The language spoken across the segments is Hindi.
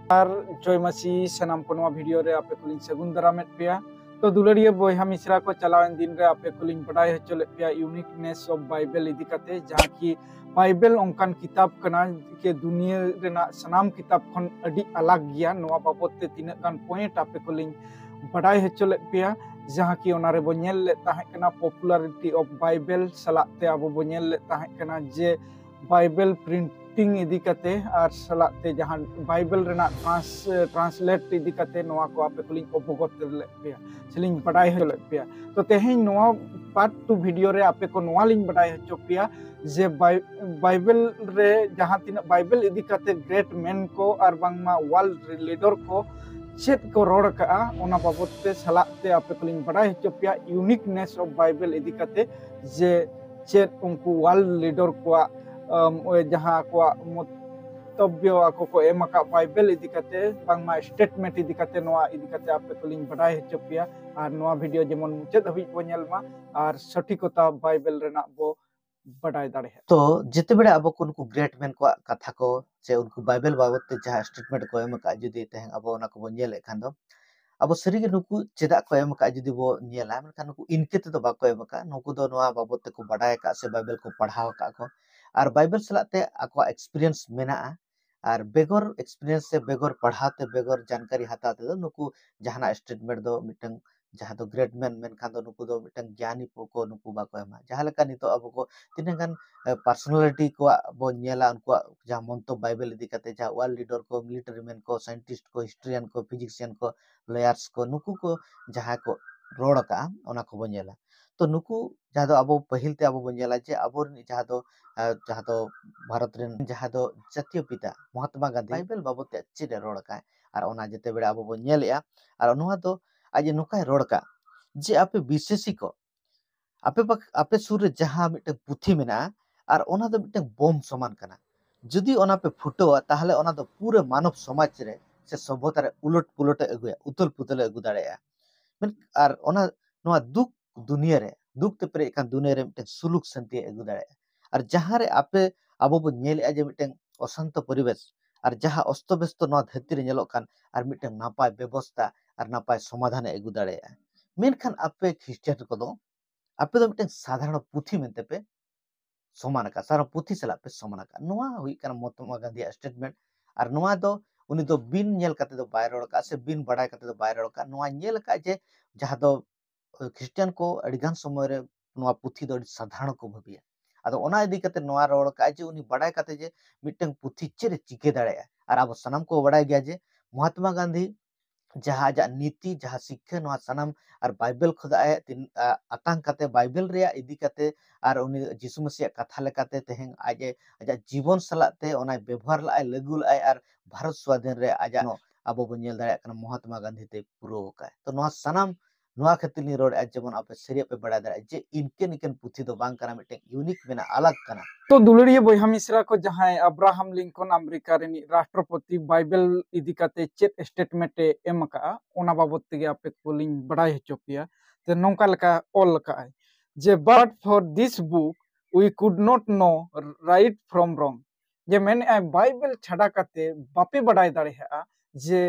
जयमासी सनाम को नवा वीडियो रे आपे कुलिंग सगुन दारामेट पेया तो दुलड़िया बोहा मिश्रा को चलावन दिन रे आपे कुलिंग बड़ाई हचोले पेया यूनिकनेस ऑफ बाइबल इदी कते जहां की बाइबल ओंकान किताब कना के दुनिया रेना सनाम किताब खन अडी अलग गिया नवा बाबत ते तिना गान पॉइंट आपे कुलिंग बड़ाई हचोले पेया जहां की ओनारे बो नेल ले ताहे कना पॉपुलैरिटी ऑफ बाइबल सलाते आबो बो नेल ले ताहे कना जे बाइबल प्रिंटिंग इदी कते और सलाते जहां बाइबल रेना ट्रांसलेट इदी कते नवा को आपे कुलिंग अवगत ले पेया सेलिंग बड़ाई हचोले पेया तो तेहें नवा पार्ट 2 वीडियो रे आपे को नवा लिंग बड़ाई हचो पेया जे बाइबल रे जहां तीना बाइबल इदी कते ग्रेट मैन को और बांगमा वर्ल्ड लीडर को चेत को रोड का ओना बाबत ते सलाते आपे कुलिंग बड़ाई हचो पेया यूनिकनेस ऑफ बाइबल इदी कते जे चेत उनको वर्ल्ड लीडर को जहां को तब्यो ako ko emaka बाइबल इदी कते बांगमा स्टेटमेंट इदी कते नोआ इदी कते आपे कुलिंग बड़ाई हचो पेया और नोआ वीडियो जेमन मुचाद हबी बो नेलमा और सठिकता बाइबल रेना बो बड़ाई दाड़े तो जिते बड़े अब उनको ग्रेट मैन को कथा को से उनको बाइबल बाबत ते जहां स्टेटमेंट को एमका जुदी तेहं अब ओना को बो नेल एखान दो अब सरी नुकु चेदा को एमका जुदी बो नेला मेनखान नुकु इनके ते तो बाको एमका नुकु दो नोआ बाबत ते को बड़ाई का से बाइबल को पढ़ाव का को और बाइबल सलाते आको एक्सपीरियंस मेना और बेगर एक्सपीरियंस से बेगर पढ़ाते बेगर जानकारी हताते दो नुकु जहाना स्टेटमेंट दो मिटंग जहां दो ग्रेट मैन मेनखान दो नुकु दो मिटंग ज्ञानी को नुकु बाको एमा जहां लेका नितो अब को तिनगान पर्सनालिटी को बो नेला उनको जहां मंतो बाइबल इदी कते जहां वर्ल्ड लीडर को मिलिटरी मैन को साइंटिस्ट को हिस्ट्रियन को फिजिशियन को लॉयर्स को नुकु को जहां को रोड का ओना को बो नेला तो नुकु जहां दो अब पहिल ते अब बो नेला जे अब जहां दो भारत रेन जहां दो जातीय पिता महात्मा गांधी बाइबल बाबत चिरे रोड का और ओना जते बेड़ा अब बो नेलया और नोहा दो आज नुका रोड का जे आपे विशेषी को आपे सुर रे जहां मिटे पुथी मेना और ओना दो मिटे बम समान कना जुदी ओना पे फुटो ताहले ओना दो पूरे मानव समाज रे से सभ्यता रे उलट पुलट अगुया उतल पुतल अगु दाड़ेया मेन और ओना नोआ दुख दुनिया रे दुख ते प्रे एकान दुनिया रे मिटे सुलुक शांति अगु दाड़ेया और जहां रे आपे आबो बो नेलया जे मिटे अशांत परिवेश और जहां अस्तव्यस्त नोआ धरती रे नेलोक कान और मिटे नापाय व्यवस्था और नापाय समाधान अगु दाड़ेया मेनखान आपे ख्रिस्टियन को दो आपे दो मिटे साधारण पुथी मेनते पे समान का सारा पुथी सला पे समान का नोआ हुई कान महात्मा गांधी स्टेटमेंट और नोआ दो उनी दो बिन नेल कते दो बाय रोड का से बिन बड़ाय कते दो बाय रोड का नोआ नेल का जे जहां दो ख्रिस्टियन को अडिगान समय रे नोआ पुथी दो साधारण को भबिया आदो ओना इदी कते नोआ रोड का जे उनी बड़ाय कते जे मिटंग पुथी चेरे चिके दाड़ेया और अब सनम को बड़ाय गया जे महात्मा गांधी जहां जा नीति जहां शिक्षा नोआ सनम और बाइबल खुदाए आतांग कते बाइबल रे इदी कते और उनी यीशु मसीह कथा लेकाते तेहें आजे आजा जीवन सलाते ओना व्यवहार लाए लगुल आए और भारत स्वाधीन रे आजा अब बो नेल दाड़े कना महात्मा गांधी ते पुरो का तो नोआ सनम नोआ खातिर नि रोड जेमन आपे सरिया पे बड़ा दाड़े जे इनके पुथी दो बांग कना मिटे यूनिक मेना अलग कना तो दुलड़िया बोहा मिश्रा को जहां अब्राहम लिंकन अमेरिका रेनी राष्ट्रपति बाइबल इदी कते चेत स्टेटमेंट एमका ओना बाबत ते आपे कुलिंग बड़ाई हचो पेया ते नोंका लका ऑल लका जे but for this book we could not know right from wrong जे मैंने बाइबल छड़ा कते बापे बड़ाई दाड़े जे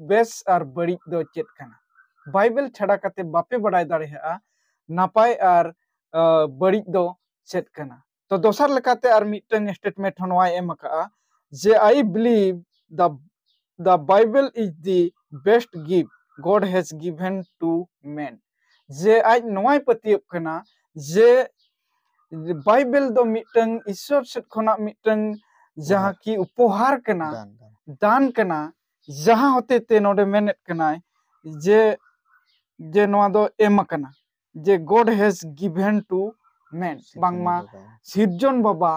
बेस और बड़ी दो चेत कना बाइबल छड़ा कते बापे बड़ाई दाड़े नापाय और बड़ी दो चेत कना तो दोसर लेकाते और मिटंग स्टेटमेंट होनवा एमका जे I believe the Bible is the best gift God has given to man जे आज नोय पतियब कना जे बाइबल दो मिटंग ईश्वर से खना मिटंग जहां की उपहार कना दान कना जहां होते ते नोडे मेनेट कना जे जे नोआ दो एम कना जे God has given to man बांगमा सिरजन बाबा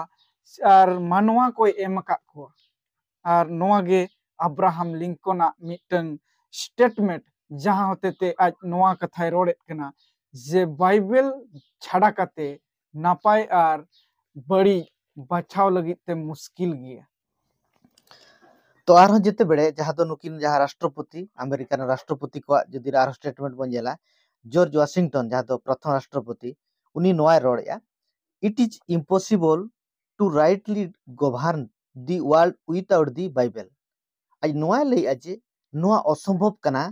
और मानवा को एम का को और नोआ गे अब्राहम लिंकन मिटंग स्टेटमेंट जहां होते ते आज नोआ कथाय रोड़े कना जे बाइबल छाड़ा कते नापाय और बड़ी बचाव लगी ते मुश्किल गया तो आर जिते बेड़े जहां दो नुकिन जहां राष्ट्रपति अमेरिका राष्ट्रपति को जदि आर स्टेटमेंट बन जेला जॉर्ज वाशिंगटन जहां दो प्रथम राष्ट्रपति उनी नोआ रोड़या it is impossible to rightly govern the world without the Bible aj noa lei aje noa असंभव kana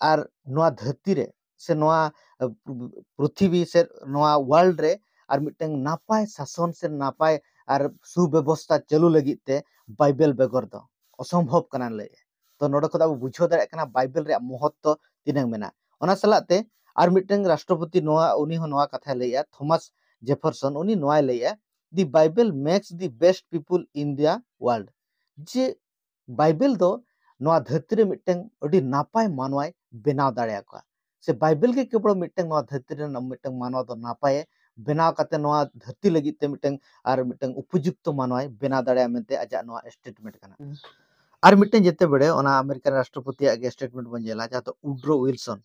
ar noa dharti re se noa पृथ्वी से noa world रे ar miteng napai शासन से napai ar सुव्यवस्था चालू लगित ते बाइबल बेगर दो असंभव kana ले तो नोडे खदा बुझो दाड़े kana बाइबल रे महत्व तिनंग मेना ओना सलाते ar miteng राष्ट्रपति noa उनी हो noa कथा लेया थॉमस जेफरसन उनी noa लेया the bible makes the best people in the world J Bible दो noa धरती रे मिटeng अडी नापाय मानवाय बेनाव दाड़े को से बाइबल के केवल मिटeng noa धरती रे मिटeng मानवा दो नापाय बेनाव काते noa धरती लगी ते मिटeng आर मिटeng उपयुक्त मानवाय बेनाव दाड़े मेनते आजा noa स्टेटमेंट कना आर मिटeng जेते बड़े ओना अमेरिकन राष्ट्रपति आगे स्टेटमेंट बन जेला जा तो उड्रो विल्सन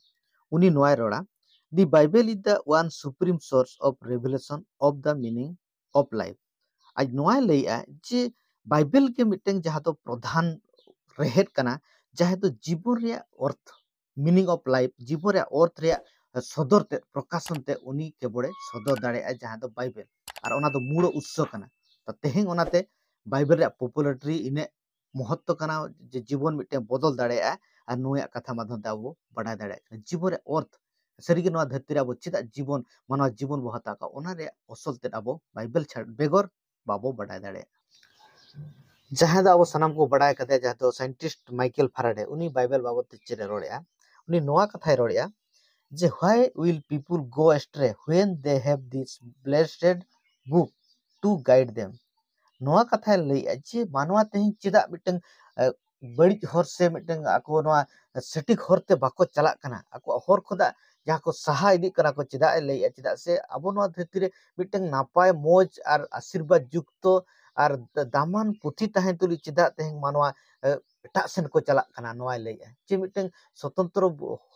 उनी noa रोड़ा the bible is the one supreme source of revelation of the meaning of life आज noa लेया जे बाइबल के मिटeng जहाँ तो प्रधान रहेत कना जहाँ तो जीवन रे अर्थ मीनिंग ऑफ लाइफ जीवन रे अर्थ रे सदर ते प्रकाशन ते उनी के बड़े सदर दाड़े जहाँ तो बाइबल और ओना तो मूल उत्स कना तो तेहें ओनाते बाइबल रे पॉपुलरिटी इने महत्व कना जे जीवन मिटeng बदल दाड़े और नुया कथा माध्यम ते अब बढ़ा दाड़े जीवन रे अर्थ सरी के नोआ धरती रे अब चिदा जीवन मानव जीवन बहता का ओना रे असल ते अब बाइबल छाड़ बेगर बाबो बढ़ा दाड़े जहाँ अब सानाम को बड़ा कदे जहाँ तो साइंटिस्ट माइकल फैराडे उनी बाइबल बाबत चेरे रोड़या उनी नोआ कथाय रोड़या जे why will people go astray when they have this blessed book to guide them नोआ कथाय लैया जे मानवा तेहि चिदा मिटeng बड़ी हर से मिटeng आको नोआ सटीक हरते बाको चला कना आको हर खोदा जहाँ को सहा इदी कना को चिदा लैया चिदा से अब नोआ धरती रे मिटeng नापाय मोज और आशीर्वाद युक्त और दामान पुथी तहें तुली चिदा तेहें मानवा एटा सेन को चला कना नोआ लैया जे मिटeng स्वतंत्र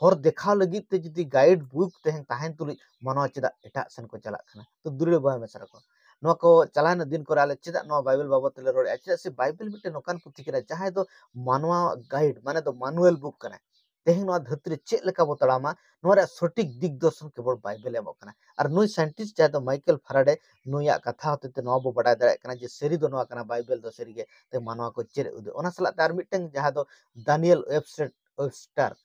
हर देखा लगी ते जदी गाइड बुक तेहें तहें तुली मानवा चिदा एटा सेन को चला कना तो दुरे बय मेसरा को नोआ को चलान दिन को आले चिदा नोआ बाइबल बाबत ले रोड़ चिदा से बाइबल मिटे नोकान पुथी करा जहां दो मानवा गाइड माने तो मैनुअल बुक कना तेहें नोआ धरती रे चेक लेका बताड़ामा नोआ रे सटीक दिग्दर्शन केवल बाइबल एमो कना और नुई साइंटिस्ट जहां तो माइकल फैराडे नुया कथा होते ते नोआ बो बड़ा दाड़े कना जे सरी दो नोआ कना बाइबल दो सरी के ते मानवा को चेर उदे ओना सला तार मिटeng जहां दो दानियल वेबस्टर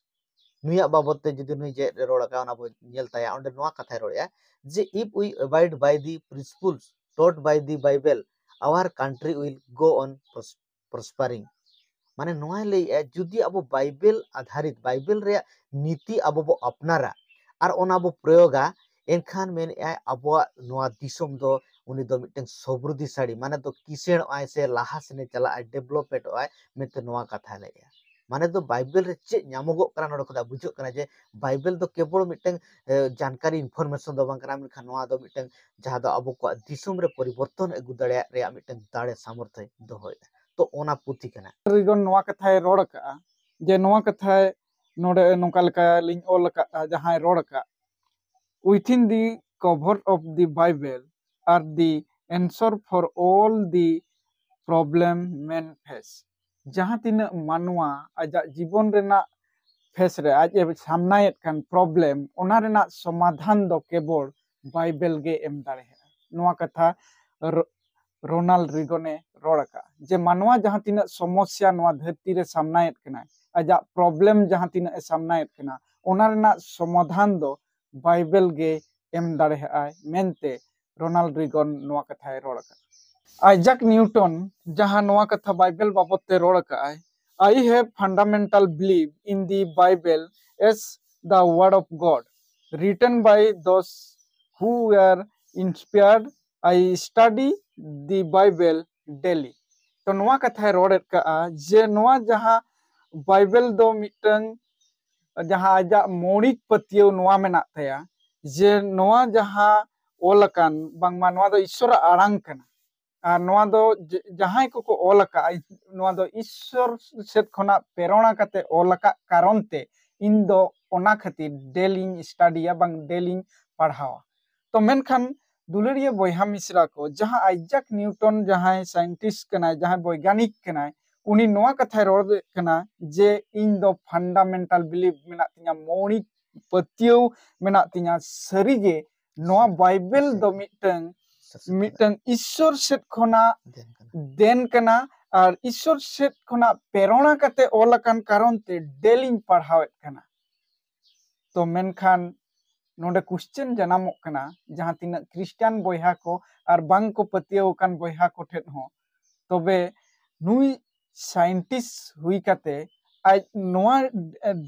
नुया बाबत ते जदी नुई जे रोड़ का ओना बो नेल ताया ओंडे नोआ कथा रोड़या जे if we avoid by the principles taught by the Bible, our country will go on prospering. माने नोआ ले जुदी अब बाइबल आधारित बाइबल रे नीति अब बो अपनारा और ओना बो प्रयोगा एनखान मेन अब नोआ दिसम दो उनी दो मिटeng समृद्धिशाली माने तो किसेण आय से लाहा सेने चला डेवलपमेंट आय मेते नोआ कथा ले माने तो बाइबल रे चे ᱧᱟᱢᱚᱜᱚᱜ ᱠᱟᱱᱟ ᱱᱚᱰᱮ ᱠᱷᱚᱱ बुझᱚᱜ ᱠᱟᱱᱟ जे बाइबल तो केवल मिटeng जानकारी इनफॉरमेशन दो बांग कना मेनखान नोआ दो मिटeng जहां दो अब को दिसम रे परिवर्तन अगु दाड़े रे मिटeng दाड़े सामर्थ्य दोहोय तो ओना पुथी कना रिगन नोआ कथाय रोड़ का जे नोआ कथाय नोडे नोका लेका लिंग ऑल का जहां रोड़ का within the cover of the Bible are the answer for all the problem men face जहां तीन मानवा आजा जीवन रेना फेस रे आज सामनायत कान प्रॉब्लम ओना रेना समाधान दो केवल बाइबल गे एम दाड़े नोआ कथा रोनाल्ड रिगने रोड़ का जे मानवा जहां तीन समस्या नोआ धरती रे सामनायत कना आजा प्रॉब्लम जहां तीन सामनायत कना ओना रेना समाधान दो बाइबल गे एम दाड़े मेनते रोनाल्ड रिगन नोआ कथा रोड़ का आइजैक न्यूटन जहां नोआ कथा बाइबल बाबत ते रोड़ का I have fundamental belief in the Bible as the word of God written by those who were inspired. I study the Bible daily. तो नोआ कथा रोड़ का जे नोआ जहां बाइबल दो मिटन जहां आजा मौलिक पतियो नोआ मेना थाया जे नोआ जहां ओलकान बांगमा नोआ दो ईश्वर आड़ांग कना नोआ दो जहां को ओलका नोआ दो ईश्वर सेट खना प्रेरणा कते ओलका कारण ते इन दो ओना खातिर डेली स्टडिया बांग डेली पढ़ावा तो मेनखान दुलरिया बयहा मिश्रा को जहां आइजैक न्यूटन जहां साइंटिस्ट कना जहां वैज्ञानिक कना उनी नोआ कथा रोड़ कना जे इन दो फंडामेंटल बिलीव मेना तिया मौलिक पतियो मेना तिया सरीगे नोआ बाइबल दो मिटन ईश्वर सेट खना देन कना और ईश्वर सेट खना प्रेरणा कते ऑल अकान कारण ते डेली पढ़ावेत कना तो मेनखान नोडे क्वेश्चन जनामोग कना जहां तीना क्रिश्चियन बॉयहा को और बांग को पतियो कान बॉयहा को ठेन हो तबे नुई साइंटिस्ट हुई कते आज नोआ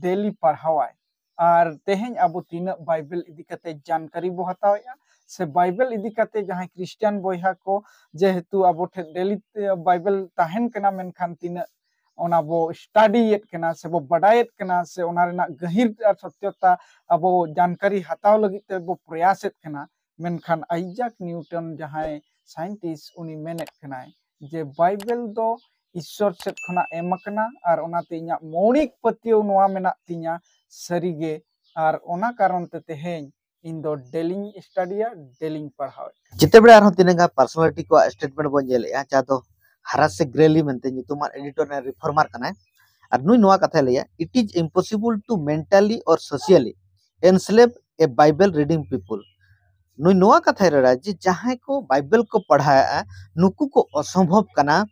डेली पढ़ावाय और तेहें अब तीना बाइबल इदी कते जानकारी बो हतावेया से बाइबल इदी कते जहां क्रिश्चियन बॉयहा को जेहेतु अब ठे डेली बाइबल ताहेन कना मेनखान तीना ओना बो स्टडीएट कना से बो बडायत कना से ओना रेना गहिर सत्यता अब जानकारी हताव लगी ते बो प्रयासेत कना मेनखान आइजैक न्यूटन जहां साइंटिस्ट उनी मेनेट कनाय जे बाइबल दो ईश्वर सेट खना एम कना और ओनाते इया मौलिक पतियो नोआ मेना तिया सरीगे और ओना कारण ते तेहें इन दो डेलिंग स्टडीया डेलिंग पढ़ाव जिते बड़े आरो तिनेगा पर्सनालिटी को स्टेटमेंट बो जेलेया चा दो हरासे ग्रेली मेंते nyutuman एडिटर ने रिफॉर्मर कनाय और नुई नोआ कथा लेया it is impossible to mentally और socially enslave a Bible reading people नुई नोआ कथा रे जे जहां को बाइबल को पढ़ाया नुकु को असंभव कना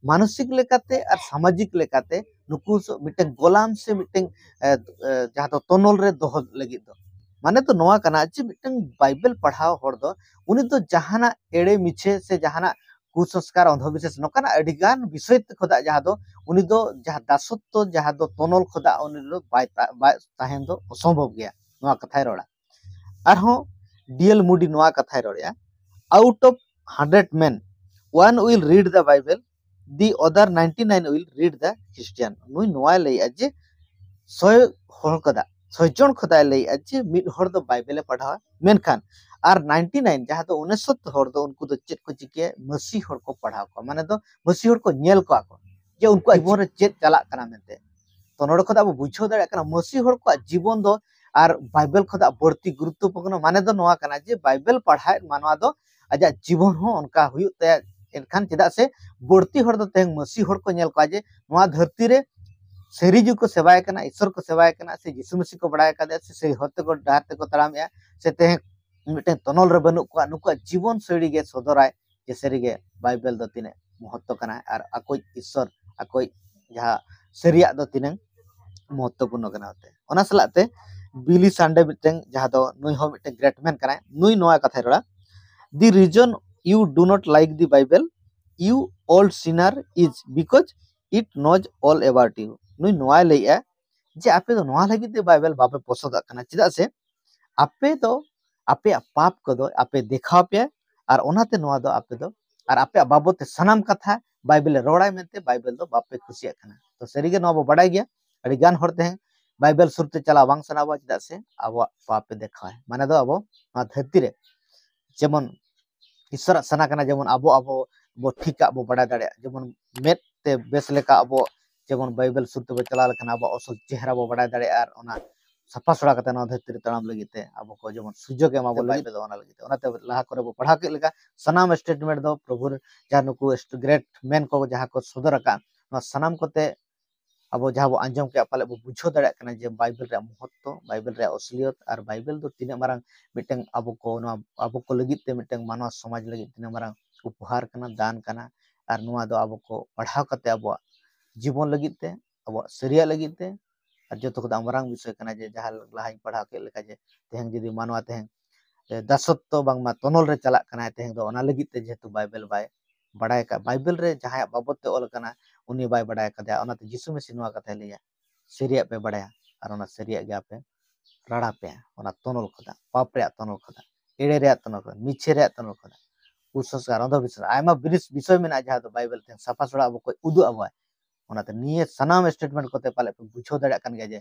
मानसिक लेकाते और सामाजिक लेकाते नुकु मिटे गोलाम से मिटे जहां तो तनल रे दोह लगी दो माने तो नोआ कना जे मिटे बाइबल पढ़ाओ हर दो उनी तो जहाना एड़े मिछे से जहाना कुसंस्कार अंधविश्वास नोकाना अडिगान विषय खोदा जहां दो उनी दो जहां दासत्व जहां दो तनल खोदा उनी दो बाय ताहेन दो असंभव गया नोआ कथाय रोड़ा आरो डीएल मुडी नोआ कथाय रोड़ा out of 100 men one will read the bible the other 99 will read the christian नुई नोआ लैया जे 100 हर कदा 100 जन खोदा लैया जे मिड हर दो बाइबल पढ़ावा मेनखान और 99 जहां तो 69 हर दो उनको तो चेत को चिके मसी हर को पढ़ाव को माने तो मसी हर को नेल को आको जे उनको जीवन रे चेत चला कना मेनते तो नोड खोदा बुझो दरे कना मसी हर को जीवन दो और बाइबल खोदा बढ़ती गुरुत्वपूर्ण माने दो नोआ कना जे बाइबल पढ़ाए मानवा दो आजा जीवन हो उनका हुई ते एनखान चेदा से बढ़ती हर दो तें मसी हर को नेल को जे नोआ धरती रे सेरीजु को सेवाय कना ईश्वर को सेवाय कना से यीशु मसीह को बड़ाय कदे से होते को डाहते को तरामया से तें मिटे तनल रे बनु को नुको जीवन शैली गे सदराय जे सेरीगे बाइबल दो तिने महत्व कना और अकोय ईश्वर अकोय जहा सेरिया दो तिने महत्वपूर्ण कना होते ओना सलाते बिली संडे मिटे जहा दो नुई हो मिटे ग्रेट मैन कना नुई नोआ कथा रोड़ा the reason you do not like the bible you old sinner is because it knows all about you नुई नोआ लेया जे आपे तो नोआ लगी बाइबल बापे पसंद कना चिदा से आपे तो आपे पाप को दो आपे देखा पे और ओनाते नोआ दो आपे दो और आपे बाबते सनाम कथा बाइबल रोड़ाय मेंते बाइबल दो बापे खुशी कना तो सरीगे नोआ बो बड़ाय गया अड़ी गान हरते हैं बाइबल सुरते चला बांग सनाबा चिदा से आबो पापे देखा है माने दो आबो धरती रे जेमन ईश्वर सना कना जेमन आबो आबो बो ठीका बो बड़ा दाड़े जेमन मेट ते बेस लेका आबो जेमन बाइबल सुरते बो चला लेखन आबो असल चेहरा बो बड़ा दाड़े आर ओना सफा सड़ा कते ना धरती रे तड़ाम लगिते आबो को जेमन सुजोग एमा बो बाइबल ओना लगिते ओनाते लाहा करे बो पढ़ा के लेका सनाम स्टेटमेंट दो प्रभु जानुकु ग्रेट मैन को जहां को सदर का सनाम कोते अब जहां बो आंजम के पाले बो बुझो दाड़ा कना जे बाइबल रे महत्व बाइबल रे असलियत और बाइबल दो तिने मारंग मिटेंग अब को लगित ते मिटेंग मानव समाज लगित तिने मारंग उपहार कना दान कना और नुआ दो अब को पढ़ाव कते अब जीवन लगित ते अब सरिया लगित ते और जो तो मारंग विषय कना जे जहां लहाई पढ़ाव के लेका जे तेहंग जदी मानवा तेहंग दासत्व बांगमा तनल रे चला कना तेहंग दो ओना लगित ते जेतु बाइबल बाय बड़ाय का बाइबल रे जहां बाबत ते ऑल कना उनी बाय बड़ाय कदा ओनाते यीशु मसीह नोआ कथा लिया सरिया पे बड़ाया और ओना सरिया गे आपे राड़ा पे ओना तनल खोदा पाप रे तनल खोदा एड़े रे तनल खोदा मिछे रे तनल खोदा कुसंस्कार अंधविश्वास आयमा विषय में जहां तो बाइबल ते सफा सड़ा अब कोई उदु अब ओनाते निये सनाम स्टेटमेंट कोते पाले बुझो दाड़ा कन गया जे